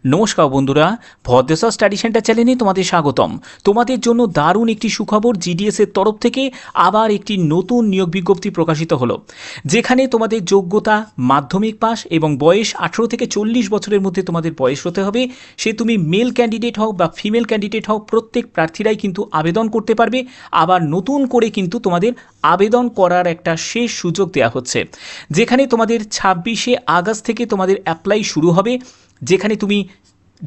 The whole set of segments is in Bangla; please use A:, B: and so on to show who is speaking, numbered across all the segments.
A: নমস্কার বন্ধুরা, ভদ্রেশ্বর স্টাডি সেন্টার চ্যানেলে তোমাদের স্বাগতম। তোমাদের জন্য দারুণ একটি সুখবর, জিডিএস এর তরফ থেকে আবার একটি নতুন নিয়োগ বিজ্ঞপ্তি প্রকাশিত হলো, যেখানে তোমাদের যোগ্যতা মাধ্যমিক পাস এবং বয়স 18 থেকে 40 বছরের মধ্যে তোমাদের বয়স হতে হবে। সে তুমি মেল ক্যান্ডিডেট হও বা ফিমেল ক্যান্ডিডেট হও, প্রত্যেক প্রার্থীরাই কিন্তু আবেদন করতে পারবে। আবার নতুন করে কিন্তু তোমাদের আবেদন করার একটা শেষ সুযোগ দেওয়া হচ্ছে, যেখানে তোমাদের 26শে আগস্ট থেকে তোমাদের অ্যাপ্লাই শুরু হবে, যেখানে তুমি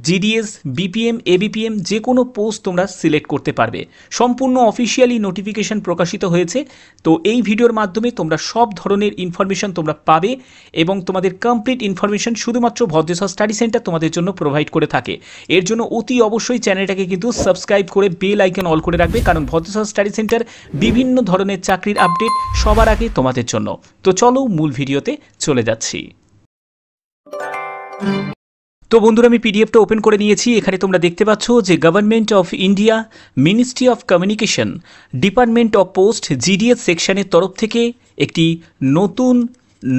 A: জিডিএস, বিপিএম, এবিপিএম যে কোনো পোস্ট তোমরা সিলেক্ট করতে পারবে। সম্পূর্ণ অফিসিয়ালি নোটিফিকেশন প্রকাশিত হয়েছে। তো এই ভিডিওর মাধ্যমে তোমরা সব ধরনের ইনফরমেশন তোমরা পাবে এবং তোমাদের কমপ্লিট ইনফরমেশন শুধুমাত্র ভদ্রেশ্বর স্টাডি সেন্টার তোমাদের জন্য প্রোভাইড করে থাকে। এর জন্য অতি অবশ্যই চ্যানেলটাকে কিন্তু সাবস্ক্রাইব করে বেল আইকন অল করে রাখবে, কারণ ভদ্রেশ্বর স্টাডি সেন্টার বিভিন্ন ধরনের চাকরির আপডেট সবার আগে তোমাদের জন্য। তো চলো মূল ভিডিওতে চলে যাচ্ছি। তো বন্ধুরা, আমি পিডিএফটা ওপেন করে নিয়েছি। এখানে তোমরা দেখতে পাচ্ছ যে government of India, ministry of communication, department of post, GDS সেকশনের তরফ থেকে একটি নতুন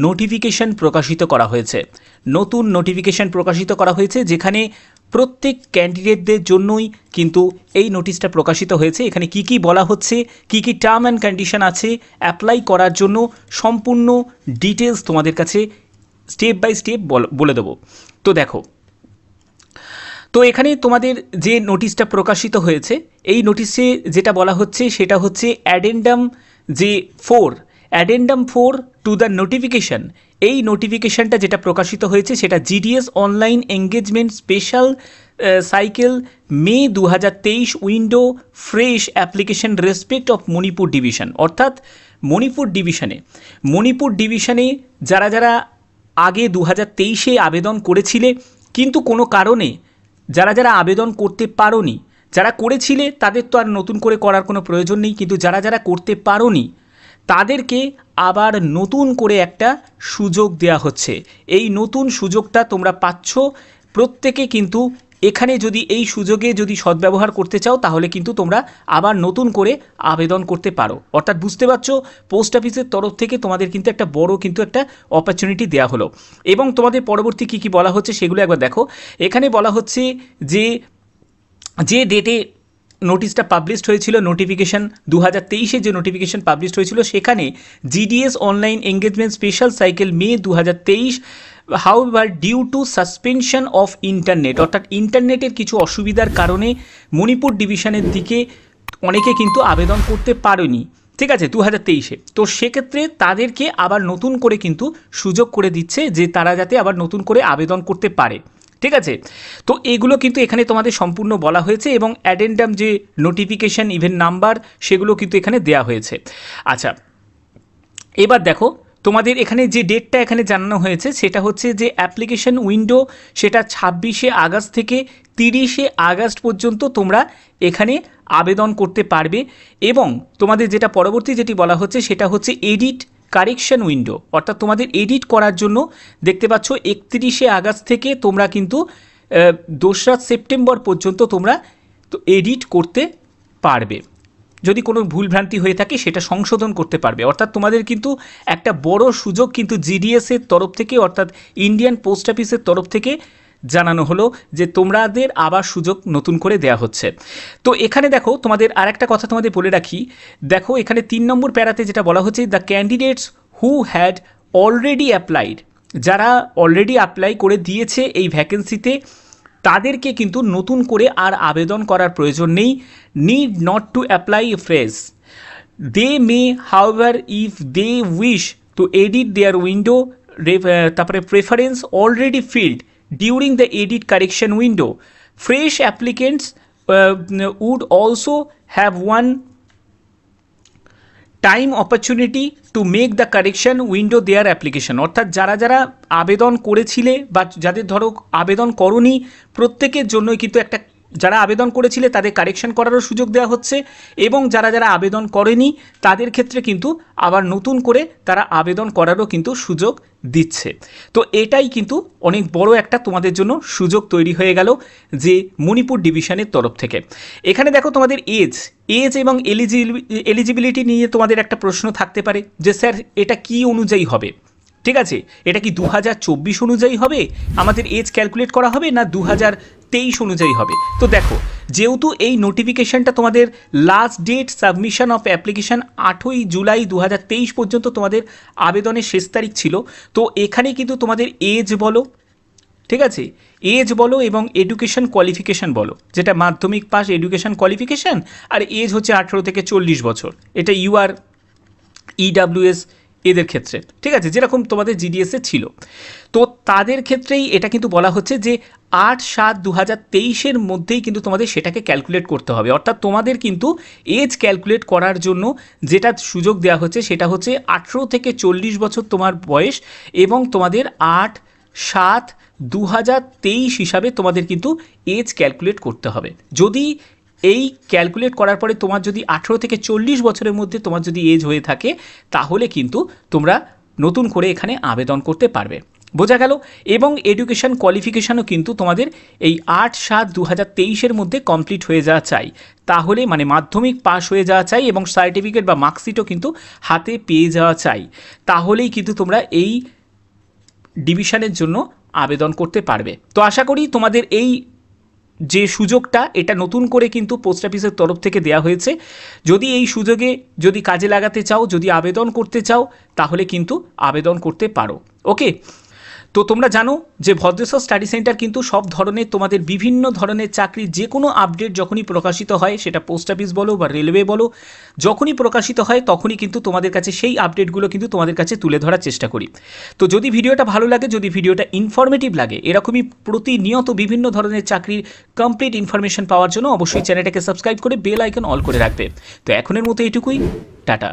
A: নোটিফিকেশন প্রকাশিত করা হয়েছে। যেখানে প্রত্যেক ক্যান্ডিডেটদের জন্যই কিন্তু এই নোটিশটা প্রকাশিত হয়েছে। এখানে কি কি বলা হচ্ছে, কি কি টার্ম অ্যান্ড কন্ডিশন আছে অ্যাপ্লাই করার জন্য, সম্পূর্ণ ডিটেলস তোমাদের কাছে স্টেপ বাই স্টেপ বলে দেবো। তো দেখো, তো এখানে তোমাদের যে নোটিশটা প্রকাশিত হয়েছে, এই নোটিশে যেটা বলা হচ্ছে সেটা হচ্ছে addendum addendum 4 to the notification. এই নোটিফিকেশনটা যেটা প্রকাশিত হয়েছে সেটা GDS online engagement special cycle May 2023 window fresh application respect of Manipur division. অর্থাৎ মণিপুর ডিভিশনে যারা যারা আগে 2023-এ আবেদন করেছিলে, কিন্তু কোনো কারণে যারা আবেদন করতে পারোনি, যারা করেছিলে তাদের তো আর নতুন করে করার কোনো প্রয়োজন নেই, কিন্তু যারা করতে পারোনি তাদেরকে আবার নতুন করে একটা সুযোগ দেওয়া হচ্ছে। এই নতুন সুযোগটা তোমরা পাচ্ছ প্রত্যেকে। কিন্তু এখানে যদি এই সুযোগে যদি সদ্ব্যবহার করতে চাও, তাহলে কিন্তু তোমরা আবার নতুন করে আবেদন করতে পারো। অর্থাৎ বুঝতে পারছো, পোস্ট অফিসের তরফ থেকে তোমাদের কিন্তু একটা বড় কিন্তু একটা অপরচুনিটি দেওয়া হলো। এবং তোমাদের পরবর্তী কী কী বলা হচ্ছে সেগুলো একবার দেখো। এখানে বলা হচ্ছে যে ডেটে নোটিশটা পাবলিশড হয়েছিল, নোটিফিকেশান 2023-এ যে নোটিফিকেশান পাবলিশড হয়েছিল, সেখানে GDS online engagement special cycle May 2023, however due to suspension of internet, অর্থাৎ ইন্টারনেটের কিছু অসুবিধার কারণে মণিপুর ডিভিশনের দিকে অনেকে কিন্তু আবেদন করতে পারেনি, ঠিক আছে, 2023-এ। তো সেক্ষেত্রে তাদেরকে আবার নতুন করে কিন্তু সুযোগ করে দিচ্ছে যে তারা যাতে আবার নতুন করে আবেদন করতে পারে, ঠিক আছে। তো এগুলো কিন্তু এখানে তোমাদের সম্পূর্ণ বলা হয়েছে এবং অ্যাডেন্ডাম যে নোটিফিকেশান ইভেন নাম্বার সেগুলো কিন্তু এখানে দেয়া হয়েছে। আচ্ছা, এবার দেখো তোমাদের এখানে যে ডেটটা এখানে জানানো হয়েছে সেটা হচ্ছে যে অ্যাপ্লিকেশন উইন্ডো, সেটা 26শে আগস্ট থেকে 30শে আগস্ট পর্যন্ত তোমরা এখানে আবেদন করতে পারবে। এবং তোমাদের যেটা পরবর্তী যেটি বলা হচ্ছে সেটা হচ্ছে এডিট কারেকশন উইন্ডো, অর্থাৎ তোমাদের এডিট করার জন্য দেখতে পাচ্ছ 31শে আগস্ট থেকে তোমরা কিন্তু 2রা সেপ্টেম্বর পর্যন্ত তোমরা তো এডিট করতে পারবে। যদি কোনো ভুলভ্রান্তি হয়ে থাকে সেটা সংশোধন করতে পারবে। অর্থাৎ তোমাদের কিন্তু একটা বড় সুযোগ কিন্তু জিডিএসের তরফ থেকে, অর্থাৎ ইন্ডিয়ান পোস্ট অফিসের তরফ থেকে জানানো হলো যে তোমাদের আবার সুযোগ নতুন করে দেয়া হচ্ছে। তো এখানে দেখো, তোমাদের আরেকটা কথা তোমাদের বলে রাখি। দেখো এখানে 3 নম্বর প্যারাতে যেটা বলা হচ্ছে, the candidates who had already applied, যারা অলরেডি অ্যাপ্লাই করে দিয়েছে এই ভ্যাকেন্সিতে, তাদেরকে কিন্তু নতুন করে আর আবেদন করার প্রয়োজন নেই। Need not to apply fresh. They may however if they wish to edit their window, তারপরে preference already filled during the edit correction window. Fresh applicants would also have one time opportunity to make the correction window their application. অর্থাৎ যারা আবেদন করেছিলে বা যাদের ধরো আবেদন করোনি, প্রত্যেকের জন্যই কিন্তু একটা, যারা আবেদন করেছিলে তাদের কারেকশন করারও সুযোগ দেওয়া হচ্ছে, এবং যারা আবেদন করেনি তাদের ক্ষেত্রে কিন্তু আবার নতুন করে তারা আবেদন করারও কিন্তু সুযোগ দিচ্ছে। তো এটাই কিন্তু অনেক বড় একটা তোমাদের জন্য সুযোগ তৈরি হয়ে গেল যে মণিপুর ডিভিশনের তরফ থেকে। এখানে দেখো তোমাদের এজ এবং এলিজিবিলিটি নিয়ে তোমাদের একটা প্রশ্ন থাকতে পারে যে স্যার এটা কি অনুযায়ী হবে, ঠিক আছে, এটা কি 2024 অনুযায়ী হবে, আমাদের এজ ক্যালকুলেট করা হবে, না 2023 অনুযায়ী হবে? তো দেখো, যেহেতু এই নোটিফিকেশানটা তোমাদের last date submission of application 8ই জুলাই 2023 পর্যন্ত তোমাদের আবেদনের শেষ তারিখ ছিল, তো এখানে কিন্তু তোমাদের এজ বলো, ঠিক আছে, এজ বলো এবং এডুকেশন কোয়ালিফিকেশান বলো, যেটা মাধ্যমিক পাস এডুকেশন কোয়ালিফিকেশান, আর এজ হচ্ছে 18 থেকে 40 বছর, এটা ইউআর ইডাব্লিউএস এদের ক্ষেত্রে, ঠিক আছে, যেরকম তোমাদের জিডিএসে ছিল। তো তাদের ক্ষেত্রেই এটা কিন্তু বলা হচ্ছে যে 8/7/2023 মধ্যেই কিন্তু তোমাদের সেটাকে ক্যালকুলেট করতে হবে। অর্থাৎ তোমাদের কিন্তু এজ ক্যালকুলেট করার জন্য যেটা সুযোগ দেওয়া হচ্ছে সেটা হচ্ছে 18 থেকে 40 বছর তোমার বয়স, এবং তোমাদের 8/7/2023 হিসাবে তোমাদের কিন্তু এজ ক্যালকুলেট করতে হবে। যদি এই ক্যালকুলেট করার পরে তোমার যদি 18 থেকে 40 বছরের মধ্যে তোমার যদি এজ হয়ে থাকে, তাহলে কিন্তু তোমরা নতুন করে এখানে আবেদন করতে পারবে। বোঝা গেল? এবং এডুকেশন কোয়ালিফিকেশানও কিন্তু তোমাদের এই 8/7/2023 মধ্যে কমপ্লিট হয়ে যাওয়া চাই, তাহলে মানে মাধ্যমিক পাস হয়ে যাওয়া চাই এবং সার্টিফিকেট বা মার্কশিটও কিন্তু হাতে পেয়ে যাওয়া চাই, তাহলেই কিন্তু তোমরা এই ডিভিশনের জন্য আবেদন করতে পারবে। তো আশা করি তোমাদের এই যে সুযোগটা, এটা নতুন করে কিন্তু পোস্ট অফিসের তরফ থেকে দেওয়া হয়েছে। যদি এই সুযোগে যদি কাজে লাগাতে চাও, যদি আবেদন করতে চাও, তাহলে কিন্তু আবেদন করতে পারো। ওকে, তো তোমরা জানো যে ভদ্রেশ্বর স্টাডি সেন্টার কিন্তু সব ধরনের তোমাদের বিভিন্ন ধরনের চাকরির যে কোনো আপডেট যখনই প্রকাশিত হয়, সেটা পোস্ট অফিস বলো বা রেলওয়ে বলো, যখনই প্রকাশিত হয় তখনই কিন্তু তোমাদের কাছে সেই আপডেটগুলো কিন্তু তোমাদের কাছে তুলে ধরার চেষ্টা করি। তো যদি ভিডিওটা ভালো লাগে, যদি ভিডিওটা ইনফরমেটিভ লাগে, এরকমই প্রতিনিয়ত বিভিন্ন ধরনের চাকরির কমপ্লিট ইনফরমেশন পাওয়ার জন্য অবশ্যই চ্যানেলটাকে সাবস্ক্রাইব করে বেল আইকন অল করে রাখবে। তো এখনের মতো এটুকুই, টাটা।